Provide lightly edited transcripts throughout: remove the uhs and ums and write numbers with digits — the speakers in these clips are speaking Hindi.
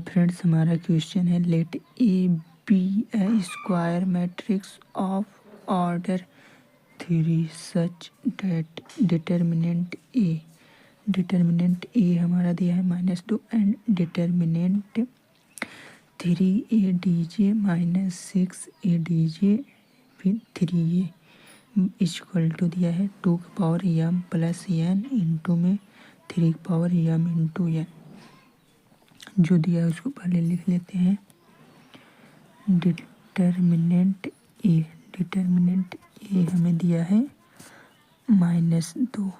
फ्रेंड्स हमारा क्वेश्चन है let A be A square matrix of order 3 such that determinant A हमारा दिया है -2 and determinant 3a dj -6a dj फिर 3a इक्वल टू दिया है 2 की power m plus n into में 3 की पावर m इंटू n। जो दिया है उसको पहले लिख लेते हैं। डिटर्मिनेंट ए हमें दिया है -2।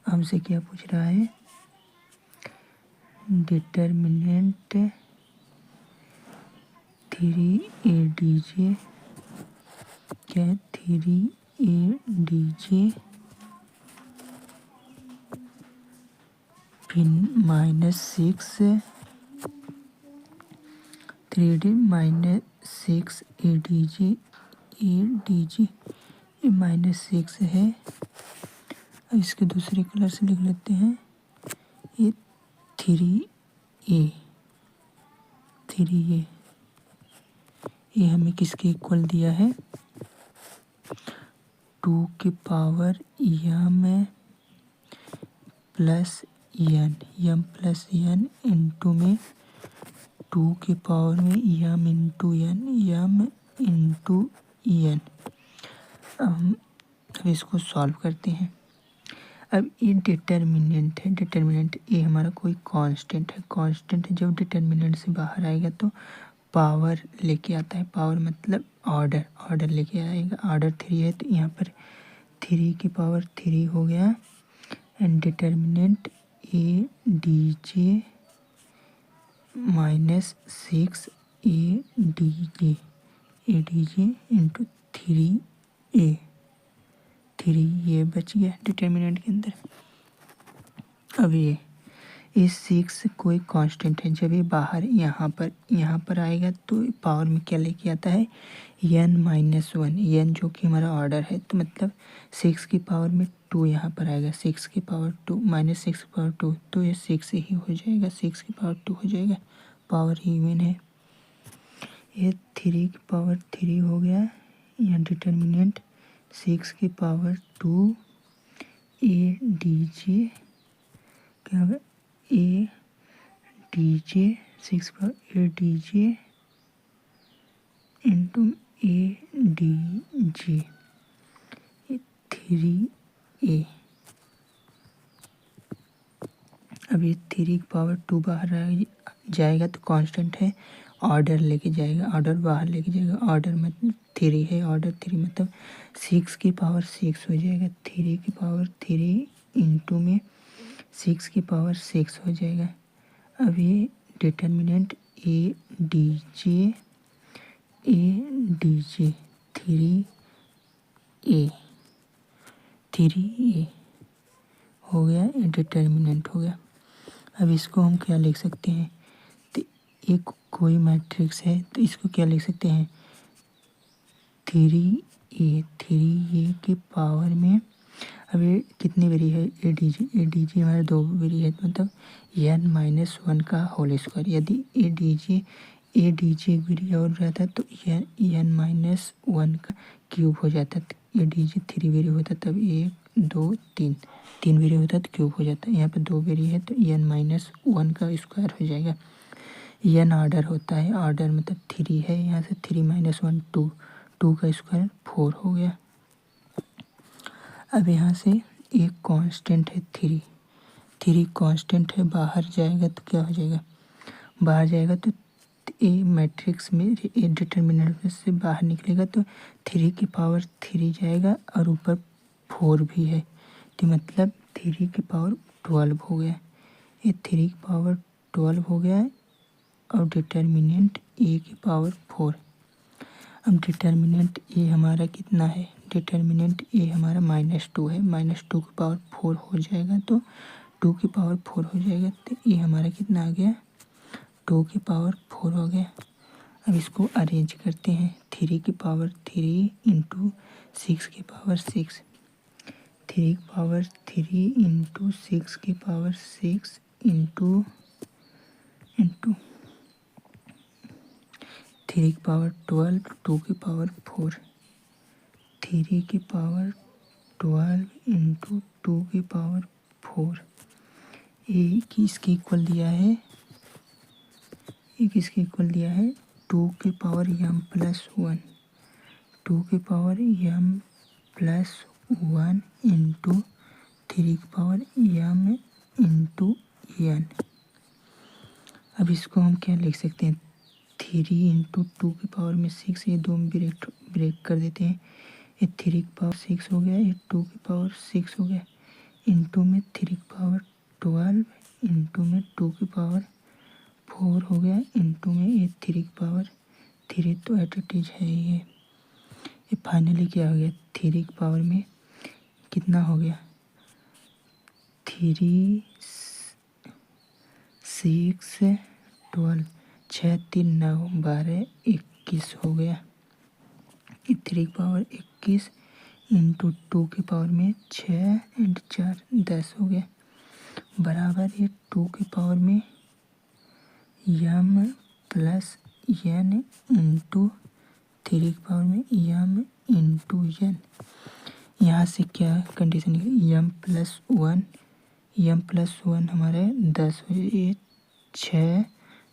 हमसे क्या पूछ रहा है? डिटर्मिनेंट 3a dj क्या है? 3a dj फिर -6 3d -6a dj ये -6 है। अब इसके दूसरे कलर से लिख लेते हैं। ये 3a ये हमें किसके इक्वल दिया है? 2 की power m plus n into में 2 की पावर में m इंटू n। अब इसको सॉल्व करते हैं। अब ये डिटर्मिनेंट है। डिटर्मिनेंट ये हमारा कोई कांस्टेंट है। जब डिटर्मिनेंट से बाहर आएगा तो पावर लेके आता है। पावर मतलब ऑर्डर लेके आएगा। ऑर्डर 3 है तो यहाँ पर 3 की पावर 3 हो गया and determinant a dj -6a dj into 3a बच गया डिटर्मिनेंट के अंदर। अब ये 6 कोई कांस्टेंट है। जब ये बाहर यहाँ पर आएगा तो पावर में क्या लेके आता है? n-1 n जो कि हमारा ऑर्डर है। तो मतलब 6 की पावर में 2 यहाँ पर आएगा। 6 की पावर 2 -6 की पावर 2 तो ये 6 ही हो जाएगा। 6 की पावर 2 हो जाएगा। पावर इवन है। ये 3 की पावर 3 हो गया। यहाँ डिटर्मिनेंट 6 की पावर 2 a dj क्या होगा? a dj 6 power a dj into a dj 3a। अब ये 3 की पावर 2 बाहर जाएगा तो कांस्टेंट है। ऑर्डर लेके जाएगा। ऑर्डर बाहर लेके जाएगा। ऑर्डर मतलब 3 है। ऑर्डर 3 मतलब 6 की पावर 6 हो जाएगा। 3 की पावर 3 इंटू में 6 की पावर 6 हो जाएगा। अब ये डिटर्मिनेंट a dj 3a हो गया। ये डिटर्मिनेंट हो गया। अब इसको हम क्या लिख सकते हैं? तो एक कोई मैट्रिक्स है तो इसको क्या लिख सकते हैं? 3a के पावर में अब ये कितनी वेरी है? ए डी जी हमारे 2 वेरी है मतलब n-1 का होल स्क्वायर। यदि ए डी जी एक वेरी और रहता तो n-1 का क्यूब हो जाता। ए डी जी 3 वेरी होता तब 1 2 3 वेरी होता तो क्यूब हो जाता। यहाँ पे 2 वेरी है तो n-1 का स्क्वायर हो जाएगा। n ऑर्डर होता है। ऑर्डर मतलब 3 है। यहाँ से 3 -1 2 का स्क्वायर 4 हो गया। अब यहाँ से एक कांस्टेंट है 3 कांस्टेंट है। बाहर जाएगा तो क्या हो जाएगा? बाहर जाएगा तो ए मैट्रिक्स में ए डिटर्मिनेंट से बाहर निकलेगा तो 3 की पावर 3 जाएगा और ऊपर 4 भी है तो मतलब 3 की पावर 12 हो गया। ये 3 की पावर 12 हो गया और डिटर्मिनेंट ए की पावर 4। अब डिटर्मिनेंट ए हमारा कितना है? डिटर्मिनेंट ए हमारा -2 है। -2 की पावर 4 हो जाएगा तो 2 की पावर 4 हो जाएगा तो ए हमारा कितना आ गया? 2 की पावर 4 हो गया। अब इसको अरेंज करते हैं। 3 की पावर 3 इंटू 6 की पावर 6 3 की पावर 3 इंटू 6 की पावर 6 इंटू 3 की पावर 12, 2 की पावर 4, 3 की पावर 12 इंटू 2 की पावर 4। ये किसके इक्वल दिया है? ये किसके इक्वल दिया है? 2 की पावर m प्लस 1, 2 की पावर m प्लस 1 इंटू 3 की पावर m इंटू n। अब इसको हम क्या लिख सकते हैं? 3 इंटू 2 की पावर में 6, ये दो में ब्रेक कर देते हैं। ये 3 की पावर 6 हो गया, ये 2 की पावर 6 हो गया, इंटू में 3 की पावर 12, इंटू में 2 की पावर 4 हो गया, इंटू में ये 3 की पावर 3, तो एट इट इज है ये फाइनली क्या हो गया? 3 की पावर में कितना हो गया? 3 6 12, 6 3 9 12 21 हो गया। 3 की पावर 21 इंटू 2 की पावर में 6 इंटू 4 10 हो गया, बराबर ये 2 की पावर में m प्लस n इंटू 3 की पावर में m इंटू n। यहाँ से क्या कंडीशन निकली? m प्लस 1 हमारे 10 हो, ये 6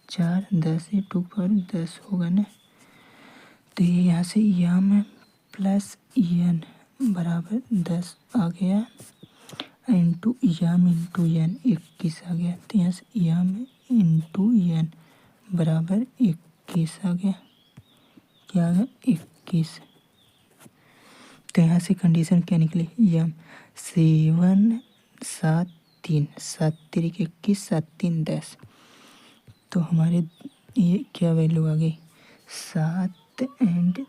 4 10, ये 2 की पावर 10 होगा ना। तो ये यहाँ से m प्लस n बराबर 10 आ गया, इंटू m इंटू n 21 आ गया। तो यहाँ से m इंटू n बराबर 21 आ गया। क्या आ गया? 21। तो यहाँ से कंडीशन क्या निकली? m 7 7 3, 7 3 21, 7 3 10। तो हमारे ये क्या वैल्यू आ गई? 7 एंड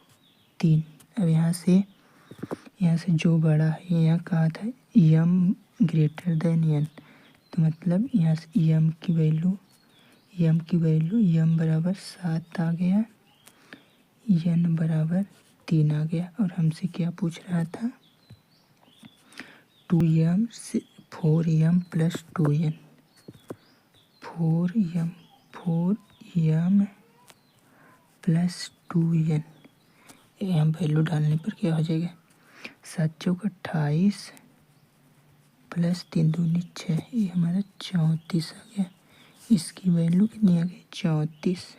3। अब यहाँ से जो बड़ा है, यहाँ कहा था m ग्रेटर देन n, तो मतलब यहाँ से m की वैल्यू m बराबर 7 आ गया, n बराबर 3 आ गया। और हमसे क्या पूछ रहा था? 2m से 4m plus 2n, 4m plus 2n। यहाँ वैल्यू डालने पर क्या हो जाएगा? 7 चौक 28 प्लस 3 दूनी 6, ये हमारा 34 आ गया। इसकी वैल्यू कितनी आ गई? 34।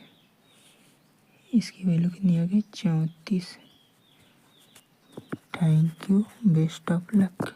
इसकी वैल्यू कितनी आ गई? 34। Thank you, best of luck.